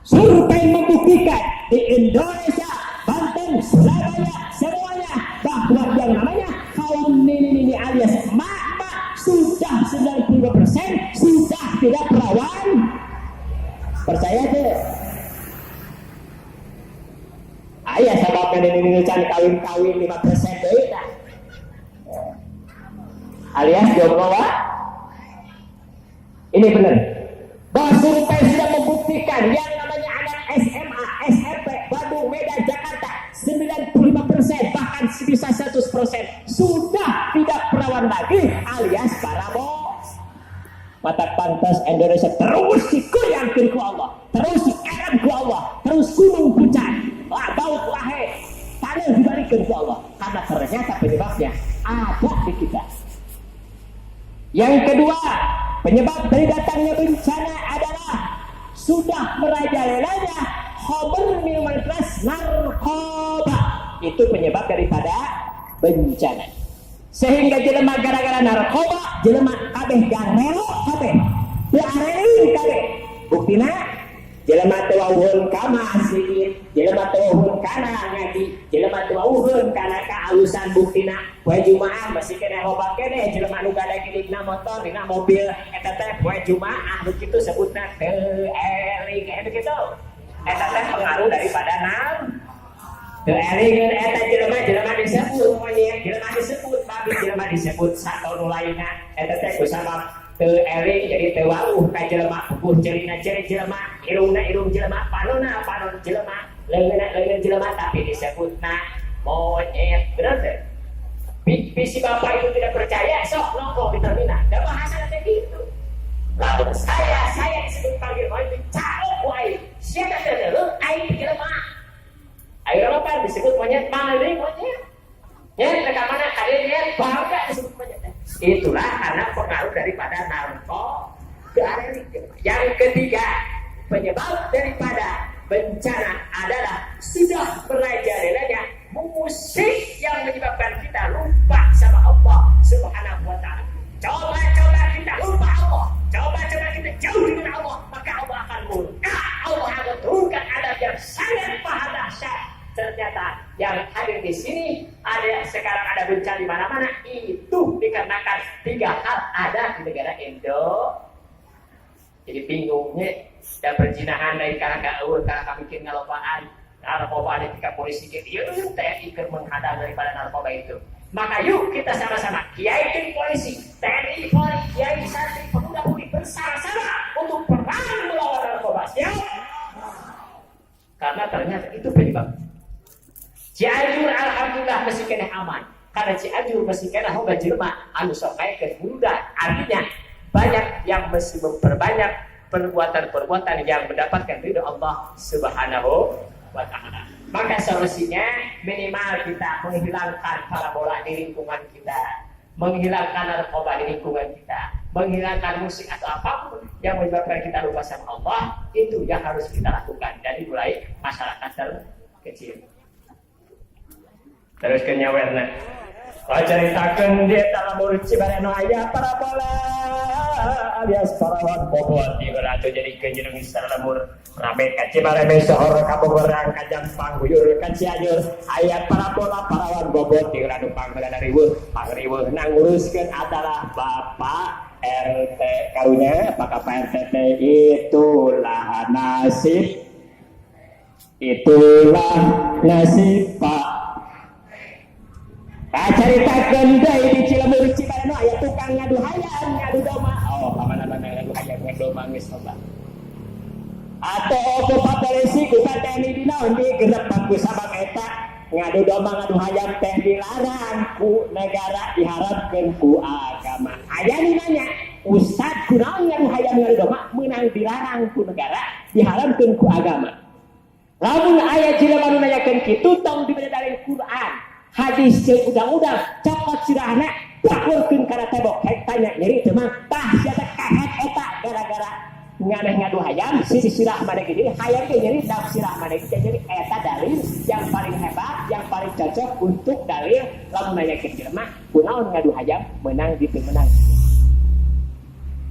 Survei membuktikan di Indonesia, Banten, Surabaya, semuanya bahwa yang namanya kaum nini alias emak-emak sudah 95% sudah tidak perawan. Percaya tuh? Ayah sebabnya nini can kawin 5% deh. Alias jomblo. Ini benar. Bahwa survei sudah membuktikan yang namanya anak SMA, SMP, Bandung, Medan, Jakarta 95% bahkan bisa 100% sudah tidak perawan lagi alias parabo. Mata pantas Indonesia terus dikoyangkan ku Allah, terus dikeren ku Allah, terus gunung pucat, baut lahe, tanah dibalikin ku Allah. Karena ternyata penyebabnya ada di kita. Yang kedua, penyebab dari datangnya bencana adalah sudah merajalelanya homer minuman keras narkoba. Itu penyebab daripada bencana. Sehingga jelema gara-gara narkoba, jelema kabeh garelo kabeh. Teu areuing kabeh. Buktina jelema teu wawuheun ka masjid, jelema teu wawuheun kana ngaji, jelema teu wawuheun kana kaalusan buktina poe Jumaah masih kene loba kene jelema nu gadang dina motor, dina mobil eta teh poe Jumaah nu kitu sebutna teu eling eta kitu. Eta teh pengaruh daripada naon? Teu eling eta jelema disebut monyet, jelema disebut babi, jelema disebut sato nu lainna eta teh ku sabab teu eling jadi teu wawuh ka jelema pupuh cerina ceri jelema irungna irung jelema panonna panon jelema leungeunna leungeun jelema tapi disebutna monyet. Bener teh? Bisi bapak itu tidak percaya sok nongkrong di terminal dan bahasa nanti gitu. Lalu saya disebut panggil monyet caok wae siapa terlalu air jelema air apa disebut monyet maling monyet nyet ke mana hadir nyet bangga disebut monyet. Itulah karena pengaruh daripada narkoba. Yang ketiga, penyebab daripada bencana adalah sudah merajalelanya musik yang menyebabkan kita lupa sama Allah Subhanahu wa ta'ala. Coba kita lupa Allah, coba kita jauh dengan Allah, maka Allah akan murka, Allah akan turunkan adab yang sangat maha dahsyat. Ternyata yang hadir di sini ada sekarang ada bencana di mana-mana itu dikarenakan 3 hal ada di negara Indo. Jadi bingungnya dan perzinahan dari kakak eur kakak bikin ngalopaan narkoba ada ketika polisi gitu. Yuk TNI ikut menghadang daripada narkoba itu. Maka yuk kita sama-sama kiai dan polisi, TNI, Polri, kiai, santri, pemuda-pemudi bersama-sama untuk perang melawan narkoba. Siap? Karena ternyata itu penyebab. Cianjur alhamdulillah masih kena aman. Karena Cianjur masih kena hoga jelema anu sok kaekeun burudan. Artinya banyak yang mesti memperbanyak perbuatan-perbuatan yang mendapatkan ridho Allah Subhanahu wa ta'ala. Maka solusinya minimal kita menghilangkan parabola di lingkungan kita, menghilangkan narkoba di lingkungan kita, menghilangkan musik atau apapun yang menyebabkan kita lupa sama Allah. Itu yang harus kita lakukan dari mulai masyarakat terkecil. Terus kenyawerna ceritakan dia dalam murid Cibareno ayah parabola alias parawan bobot di beratu jadi kenjereng secara lemur rame ka Cibareno sohor ka Bogorang ka Jampang guyur ka Cianjur ayat parabola parawan bobot di beratu pangriweuh nanguruskeun adalah Bapak RT karunya Pak RT itulah nasib Pak. Ceritakan deui di Cilemur Cibareno aya tukang ngadu hayam, ngadu domba. Oh, kamana-mana ngadu hayam, ngadu domba geus loba. Atuh ku polisi ku TNI dinaon digeurep ku sabab eta ngadu domba ngadu hayam teh dilarang ku negara diharapkeun ku agama. Aya nu nanya, Ustad kunaon ngadu hayam ngadu domba meunang dilarang ku negara diharapkeun ku agama. Lamun aya jelema nu nanyakeun kitu tong dibeda dalil Quran. Hadis jeung undang-undang cokot sirahna bakurkeun kana tembok hek tanya nyeri teh mah tah sia teh kahet eta gara-gara nganeh ngadu hayam sirah maneh jadi hayam ge nyeri dak sirah maneh jadi eta dalil yang paling hebat yang paling cocok untuk dalil lamun nanyakeun jelema kunaon ngadu hayam menang di teu menang.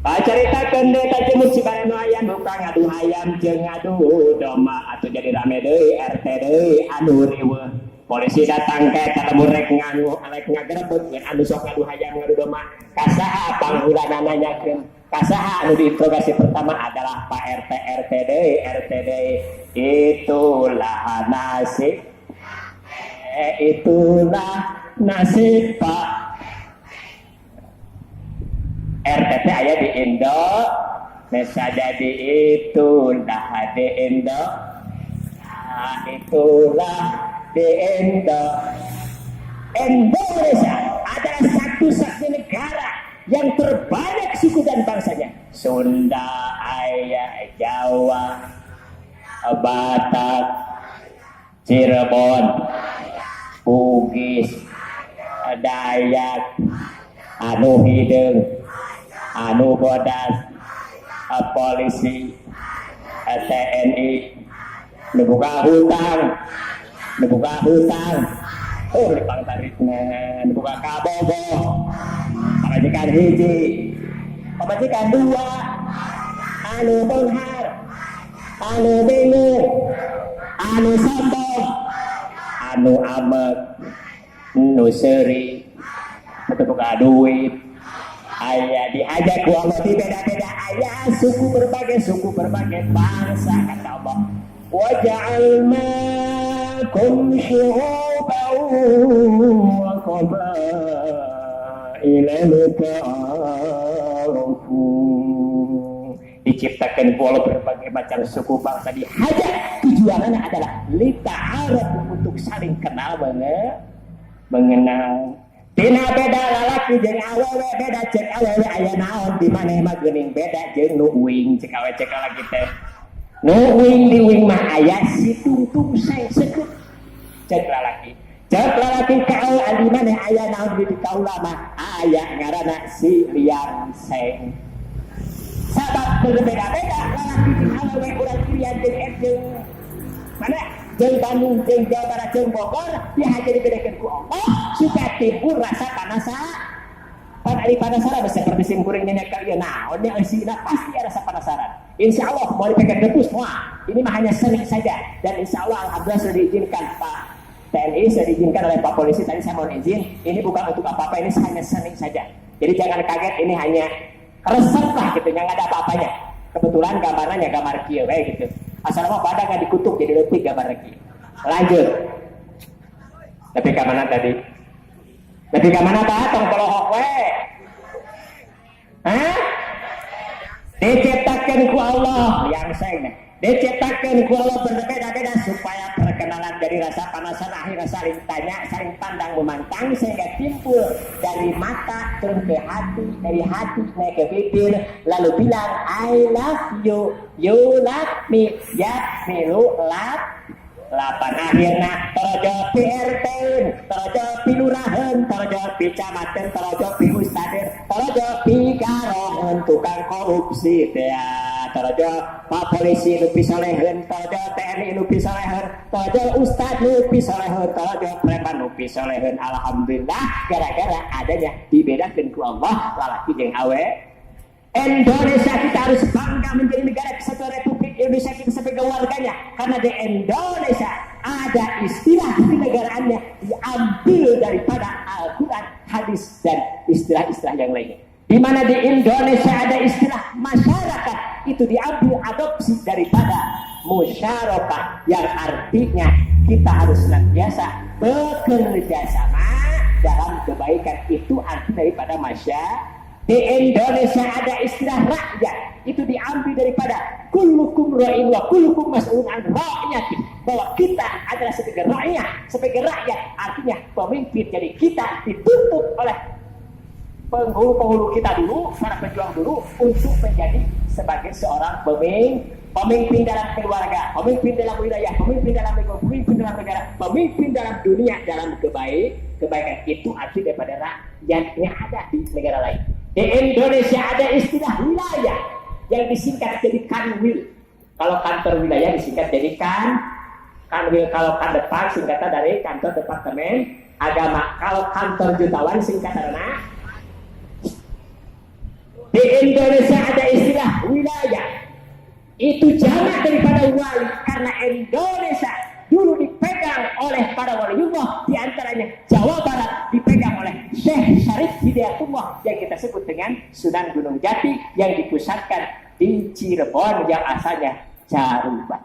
Pacaritakeun deui ka jeung Cibare nu aya buka ngadu hayam jeung ngadu domba atuh jadi rame deui RT deui anu riweuh. Polisi datang ke ketemu rek ngagerebeg ngan anu sok ngadu hayam ngadu domba. Kasaha pangulana nanyakeun. Kasaha anu diinterogasi pertama adalah Pak RT RT deui. Itulah nasib Pak RT aya di Indo, nesada di itulah di Indo, itulah di Indo. Indonesia adalah satu-satunya negara yang terbanyak suku dan bangsanya. Sunda, aya, Jawa, Batak, Cirebon, Bugis, Dayak, anu hideung, anu bodas, polisi, TNI, nebuka hutang, lipang tarikna, nebuka kabogo, pamajikan hiji, pamajikan dua, anu benghar, anu bingung, anu sombong, anu amek, nu seuri, nebuka duit. Ayah diajak ku Allah di beda-beda ayah suku berbagai bangsa kata Allah. Wa ja'alnakum syu'uban wa qabailan ta'arafu. Diciptakan ku Allah berbagai macam suku bangsa diajak tujuannya adalah lita'arafu untuk saling kenal mengenal. Tina beda lalaki jeung awewe beda cek awewe aya naon di maneh mah geuning beda jeung nu uing cek awewe cek lagi teh. Nu uing di uing mah aya si tungtung seng sekut cek lalaki. Cek lalaki ka awewe di maneh aya naon di kaula mah aya ngaranna si liang seng. Sabab berbeda-beda lalaki jeung awewe urang kirian jeung mana jeung Bandung jeung Jawa Barat jeung Bogor dia hanya dibedakan ku Allah supaya timbul rasa penasaran seperti simkuring nenek kalian naon nya eusina pasti ada rasa penasaran. Insyaallah mau dipegang tepus semua ini mah hanya seni saja dan insyaallah alhamdulillah sudah diizinkan Pak TNI sudah diizinkan oleh Pak Polisi tadi saya mohon izin ini bukan untuk apa-apa ini hanya seni saja jadi jangan kaget ini hanya resep lah gitu yang ada apa-apanya kebetulan gambarnya gambar kieu we gitu. Asal mah pada nggak dikutuk jadi letik gambar lagi. Lanjut. Tapi ke mana tadi? Tapi ke mana Pak? Tong pelohok we. Hah? Diciptakan ku Allah yang saya. Diciptakan ku Allah berbeda-beda supaya perkenalan dari rasa panasan akhirnya saling tanya, saling pandang memantang sehingga timbul dari mata turun ke hati, dari hati naik ke bibir, lalu bilang I love you, you love me, ya milu love. Lapan akhirnya terjawab di RT, terjawab di lurahan, terjawab di camatan, terjawab di ustadin, terjawab di garong tukang korupsi ya, terjawab Pak Polisi nu pisolehen, terjawab TNI nu pisolehen, terjawab ustad nu pisolehen, terjawab preman nu pisolehen. Alhamdulillah gara-gara adanya dibedakan ku Allah lalaki jeung awe. Indonesia kita harus bangga menjadi negara kesatuan Republik Indonesia kita sebagai warganya karena di Indonesia ada istilah kenegaraannya diambil daripada Al-Quran, hadis dan istilah-istilah yang lainnya. Di mana di Indonesia ada istilah masyarakat itu diambil adopsi daripada musyarakah yang artinya kita harus senantiasa bekerja sama dalam kebaikan itu arti daripada masyarakat. Di Indonesia ada istilah rakyat itu diambil daripada kullukum ra'in wa kullukum mas'ulun an ra'iyati bahwa kita adalah sebagai rakyat artinya pemimpin jadi kita dituntut oleh penghulu kita dulu para pejuang dulu untuk menjadi sebagai seorang pemimpin dalam keluarga, pemimpin dalam wilayah, pemimpin dalam negara, pemimpin dalam negara, pemimpin dalam dunia dalam kebaikan itu arti daripada rakyat yang ada di negara lain. Di Indonesia ada istilah wilayah yang disingkat jadi kanwil. Kalau kantor wilayah disingkat jadi kanwil. Kalau kandepan singkatan dari kantor departemen agama. Kalau kantor jutawan singkatan Di Indonesia ada istilah wilayah. Itu jamak daripada wali, karena Indonesia dulu dipegang oleh para waliullah, di antaranya Jawa Barat dipegang oleh Syekh Syarif Hidayatullah yang kita sebut dengan Sunan Gunung Jati, yang dipusatkan di Cirebon yang asalnya Caruban.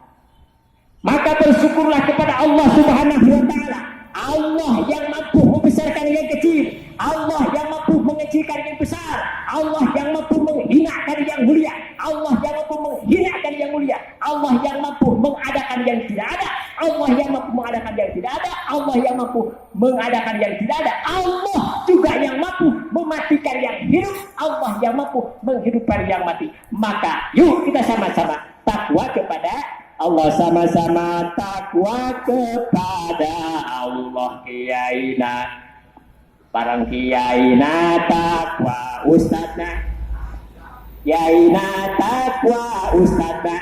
Maka bersyukurlah kepada Allah Subhanahu wa taala, Allah yang mampu membesarkan yang kecil, Allah yang mampu mengecilkan yang besar, Allah yang mampu menghinakan yang mulia, Allah yang mampu menghinakan yang mulia, Allah yang mampu mengadakan yang tidak ada, Allah yang mampu mengadakan yang tidak ada, Allah yang mampu mengadakan yang tidak ada, Allah juga yang mampu mematikan yang hidup, Allah yang mampu menghidupkan yang mati. Maka yuk kita sama-sama takwa kepada Allah, sama-sama takwa kepada Allah. Kiyaina, barang kiyaina takwa ustadna, kiyaina takwa ustadna,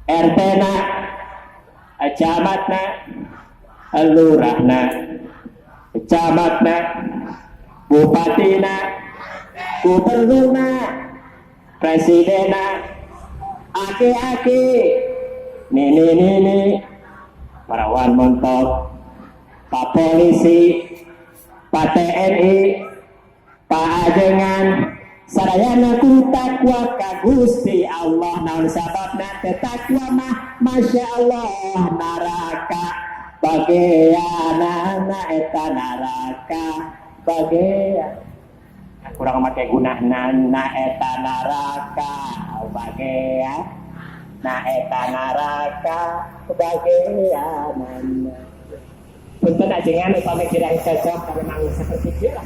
RT-na, camatna, lurahna, camatna, bupatina, gubernurna, presidena, aki-aki, nini, parawan montok, Pak Polisi, Pak TNI, Pak Ajengan, sadayana ku takwa ka Gusti Allah. Naon sababna teh takwa mah masya Allah naraka bageana eta naraka bageana kurang make gunahna na eta naraka bageana na eta naraka bageana. Punten ajengan upami kirang cocok memang seperti itu lah.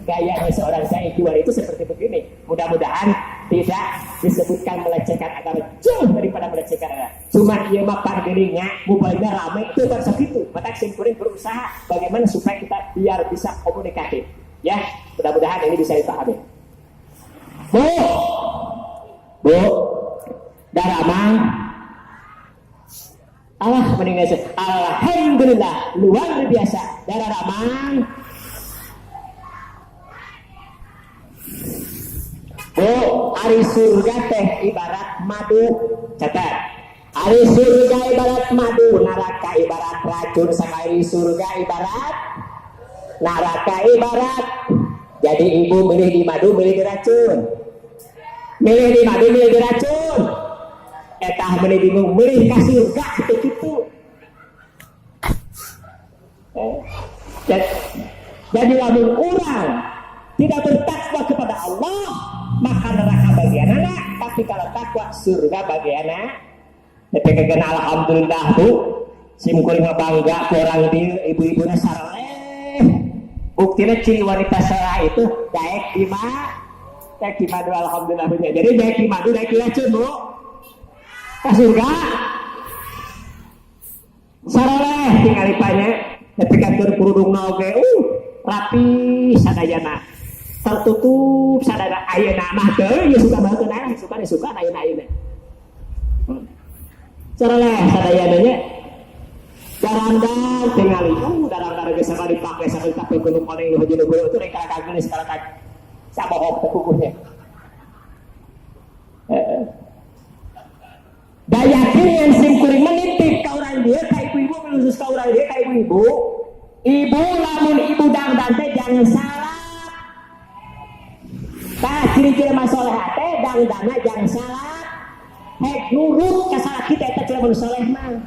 Gayanya seorang Syekh Ikhwan itu seperti begini. Mudah-mudahan tidak disebutkan melecehkan agama, jauh daripada melecehkan agama. Cuma ia mapan dirinya, mobilnya ramai, itu baru segitu. Maka simpurin berusaha bagaimana supaya kita biar bisa komunikatif. Ya, mudah-mudahan ini bisa dipahami. Bu, Daramang. Allah meninggal. Alhamdulillah, luar biasa. Daramang. Ari surga teh ibarat madu. Catat. Ari surga ibarat madu, neraka ibarat racun, sama ari surga ibarat neraka ibarat. Jadi ibu milih di madu, milih di racun. Milih di madu, milih di racun. Etah milih bingung, milih ka surga gitu. Jadi lamun orang tidak bertakwa kepada Allah, maka neraka bagian anak. Tapi kalau takwa, surga bagian anak. Tapi kena alhamdulillah bu, simkuring bangga kurang di ibu-ibunya saroleh. Buktinya ciri wanita sarah itu daek di madu alhamdulillah punya. Jadi daek di madu, daek di racun bu. Ke surga saroleh tinggal ipanya. Tapi kantor kerudung oge, rapi sadayana. Tertutup sadana ayeuna mah teh ya suka baheun ayeuna suka ayeuna. Saroleh sadayana nya. Darandang tingali darandang geus sakali dipake sakali tapi gunung koneng nu heujeun guru teh rek kageulis kalakat sabohok teh kukuhnya. Daya yang simkuring menitip ka urang dieu ka ibu-ibu melusus ka urang dieu ka ibu-ibu. Ibu lamun ibu dangdang teh jangan salah. Tah ciri-ciri masoleh teh dangdangna jangan salah. Hek nurut ka salah kita eta ciri masoleh mah.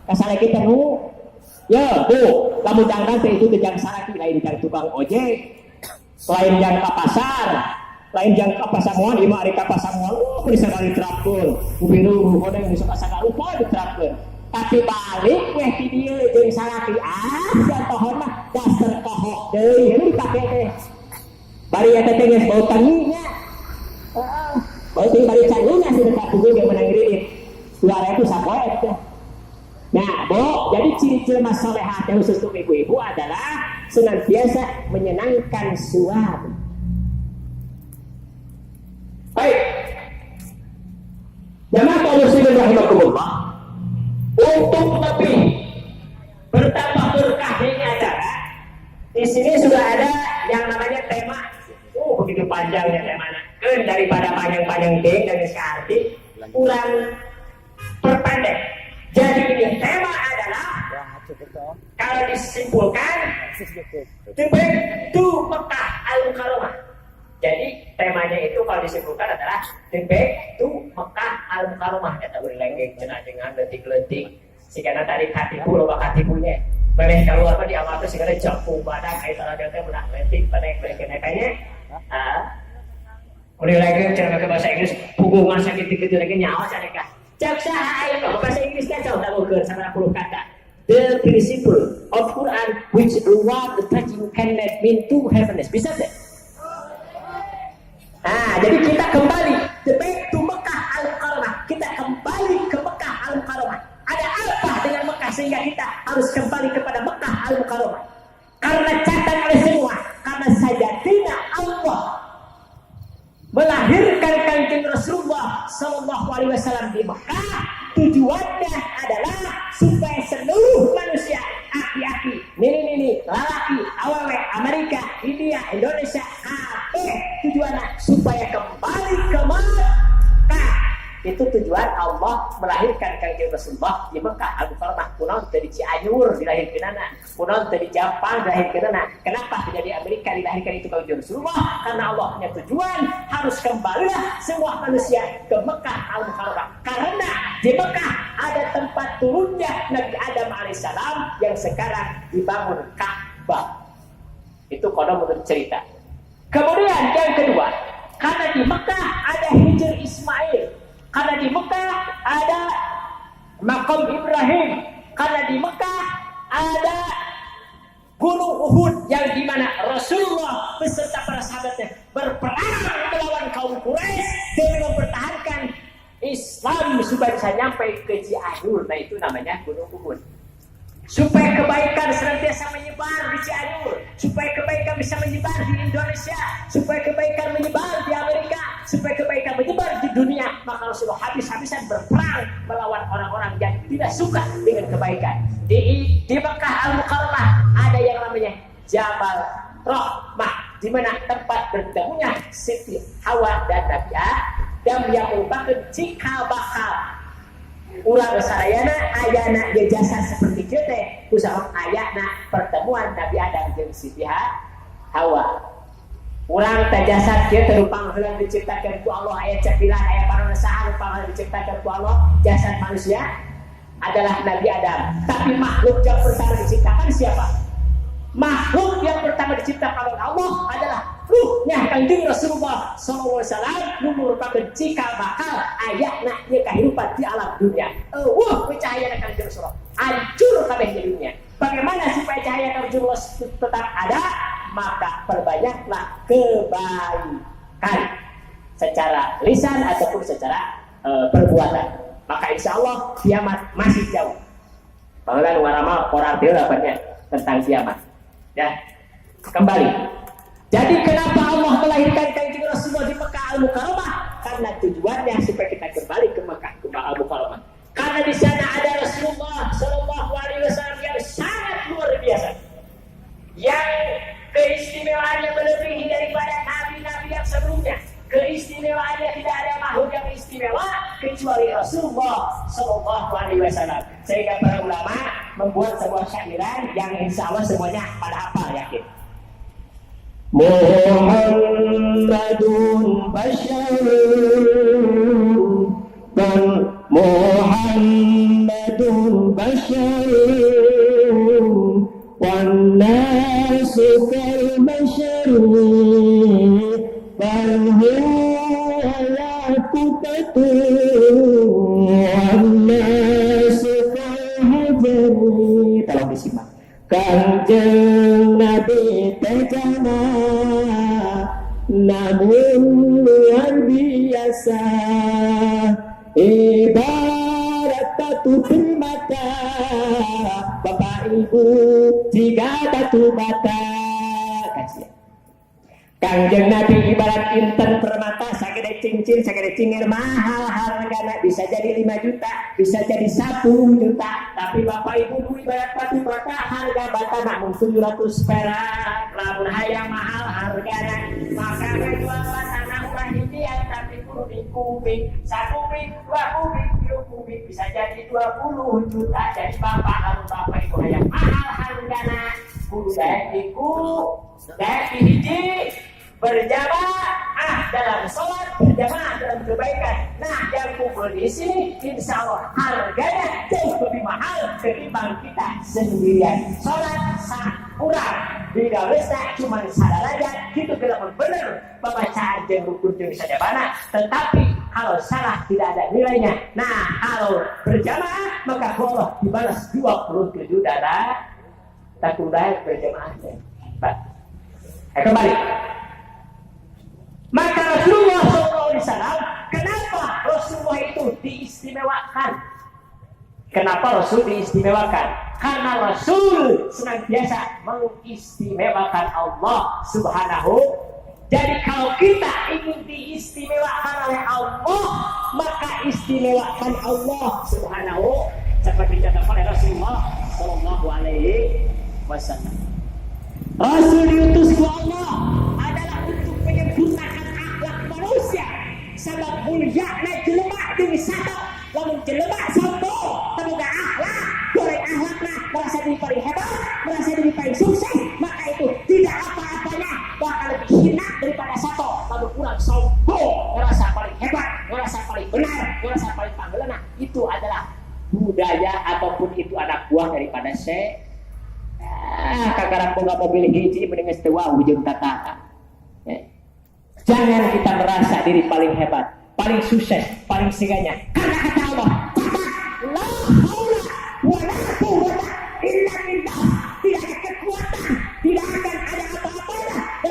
Ka salah kita nu. Yo, Bu, lamun dangdang teh itu jangan salah lain jang tukang ojek. Lain jang ka pasar. Lain jang ka pasamuan, ieu mah ari ka pasamuan. Bisa kali diterapkeun. Ubiru kodeng bisa ka sagala upah diterapkeun. Tapi balik weh di dieu jeung salaki jatohon mah dasar kohok deui nu dipake teh. Bari eta teh geus bau tanginya. Heeh. Bau teh bari cangguna sudah kapugeun ge menang irit. Suara itu sapoe teh. Nah, Bu, jadi ciri-ciri masalahah khusus untuk ibu-ibu adalah senantiasa menyenangkan suami. Baik. Jamaah kaum muslimin rahimakumullah. Untuk lebih bertambah berkah ini acara, di sini sudah ada yang namanya tema begitu panjang. yang D dan sekarti kurang perpendek. Jadi ini tema adalah kalau disimpulkan the back to Mekah Al-Mukarramah. Jadi temanya itu kalau disimpulkan adalah the back to Mekah Al-Mukarramah. Kata boleh lagi dengan letik-letik. Sikana tadi katipu loba katipunya. Boleh keluar apa di amal itu sikana jampu badan kaitan ada teh benak letik pada kenaikannya. Boleh lagi cara ke bahasa Inggris hubungan sakit-sakit lagi nyawa sadekah. Cak saha ayo bahasa Inggris kan jauh tamukeun 90 kata. The principle of Quran which reward the touching cannot mean to happiness. Bisa teh? Jadi kita kembali the back to Mekah Al-Mukarramah. Kita kembali ke Mekah Al-Mukarramah. Ada apa dengan Mekah sehingga kita harus kembali kepada Mekah Al-Mukarramah? Karena catat oleh semua, karena sajatina Allah melahirkan Kanjeng Rasulullah Sallallahu Alaihi Wasallam di Mekah. Tujuannya adalah supaya seluruh manusia, aki-aki, nini, lalaki, awewe, Amerika, India, Indonesia, tujuannya supaya kembali ke Mekah. Itu tujuan Allah melahirkan Kanjeng Rasulullah di Mekah Al-Mukarramah. Kunaon teu di Cianjur dilahirkeunana, kunaon teu di Jepang dilahirkeunana. Kenapa tidak di Amerika dilahirkan itu Kanjeng Rasulullah? Karena Allah punya tujuan harus kembalilah semua manusia ke Mekah Al-Mukarramah. Karena di Mekah ada tempat turunnya Nabi Adam alaihissalam yang sekarang dibangun Ka'bah. Itu konon menurut cerita. Kemudian yang kedua, karena di Mekah ada Hijr Ismail. Karena di Mekah ada Makam Ibrahim. Karena di Mekah ada Gunung Uhud yang dimana Rasulullah beserta para sahabatnya berperang melawan kaum Quraisy demi mempertahankan Islam supaya bisa nyampe ke Cianjur. Nah itu namanya Gunung Uhud. Supaya kebaikan senantiasa menyebar di Cianjur, supaya kebaikan bisa menyebar di Indonesia, supaya kebaikan menyebar di Amerika, supaya kebaikan menyebar di dunia, maka Rasulullah habis-habisan berperang melawan orang-orang yang tidak suka dengan kebaikan. Di Mekah Al-Mukarramah ada yang namanya Jabal Rahmah, di mana tempat bertemunya Siti Hawa dan Nabi Adam yang merupakan cikal bakal ulah sarayana ayana ge jasa seperti kieu teh kusaha ayana pertemuan Nabi Adam jeung Siti Hawa. Ulang teh jasad kieu teh rupang heulang diciptakeun ku Allah aya cepilan aya panonna saha rupang diciptakeun ku Allah jasad manusia adalah Nabi Adam. Tapi makhluk yang pertama diciptakan siapa? Makhluk yang pertama diciptakan oleh Allah adalah ruhnya Kanjeng Rasulullah sallallahu alaihi wasallam nu merupakan cikal bakal ayatna ieu kehidupan di alam dunia. Cahaya Kanjeng Rasulullah hancur kabeh di dunia. Bagaimana supaya cahaya Kanjeng Rasulullah tetap ada? Maka perbanyaklah kebaikan secara lisan ataupun secara perbuatan. Maka insya Allah kiamat masih jauh. Bahkan warama orang dia dapatnya tentang kiamat. Ya, kembali. Jadi kenapa Allah melahirkan Kanjeng Rasulullah di Mekah Al-Mukarramah? Karena tujuannya supaya kita kembali ke Mekah Al-Mukarramah. Karena di sana ada Rasulullah Sallallahu Alaihi Wasallam yang sangat luar biasa, yang keistimewaannya melebihi daripada nabi-nabi yang sebelumnya. Keistimewaannya tidak ada makhluk yang istimewa kecuali Rasulullah Sallallahu Alaihi Wasallam. Sehingga para ulama membuat sebuah syairan yang insya Allah semuanya pada hafal yakin. Muhammadun basyarun dan Muhammadun basyarun wan nasu kal basyarun bal huwa lakubatun wan nasu kal hajarun. Tolong disimak. Kanjeng Nabi tejana namun luar biasa, ibarat batu permata, Bapak Ibu jika batu bata. Kanjeng Nabi ibarat inten permata, sagede cincin, sagede cinger mahal hargana, bisa jadi 5 juta, bisa jadi 10 juta. Tapi Bapak Ibu ibarat batu bata, harga bata namun 700 perak, lamun hayang mahal hargana. Maka jual tanah ulah impian tapi kudu kubik, 1 kubik, 2 kubik, 3 kubik, bisa jadi 20 juta. Jadi bapak, lalu bapak itu yang mahal hargana, kudu daek hiji berjamaah dalam sholat, berjamaah dalam kebaikan. Nah, yang kumpul di sini, insya Allah harganya jauh lebih mahal ketimbang kita sendirian. Sholat kurang, tidak bisa cuma salah aja, gitu tidak benar. Pembacaan jeung rukun jeung sajabana, tetapi kalau salah tidak ada nilainya. Nah, kalau berjamaah maka Allah dibalas 27 darah. Tak kuda berjamaah. Pak, kembali. Maka Rasulullah SAW, kenapa Rasulullah itu diistimewakan? Kenapa Rasul diistimewakan? Karena Rasul senantiasa mengistimewakan Allah Subhanahu. Jadi kalau kita ingin diistimewakan oleh Allah, maka istimewakan Allah Subhanahu, seperti dicatat oleh Rasulullah Sallallahu Alaihi Wasallam. Rasul diutus ke Allah adalah untuk menyempurnakan akhlak manusia. Sebab mulyana jelema jeung satu, lamun jelema sombong, temuga akhlak, goreng akhlakna, merasa diri paling hebat, merasa diri paling sukses, maka itu tidak apa-apanya, bahkan lebih hina daripada satu. Lalu kurang sombong, merasa paling hebat, merasa paling benar, merasa paling panggelana, itu adalah budaya ataupun itu anak buah daripada kakarak boga mobil hiji mendingan setewa ujung tata. Jangan kita merasa diri paling hebat, paling sukses, paling seganya.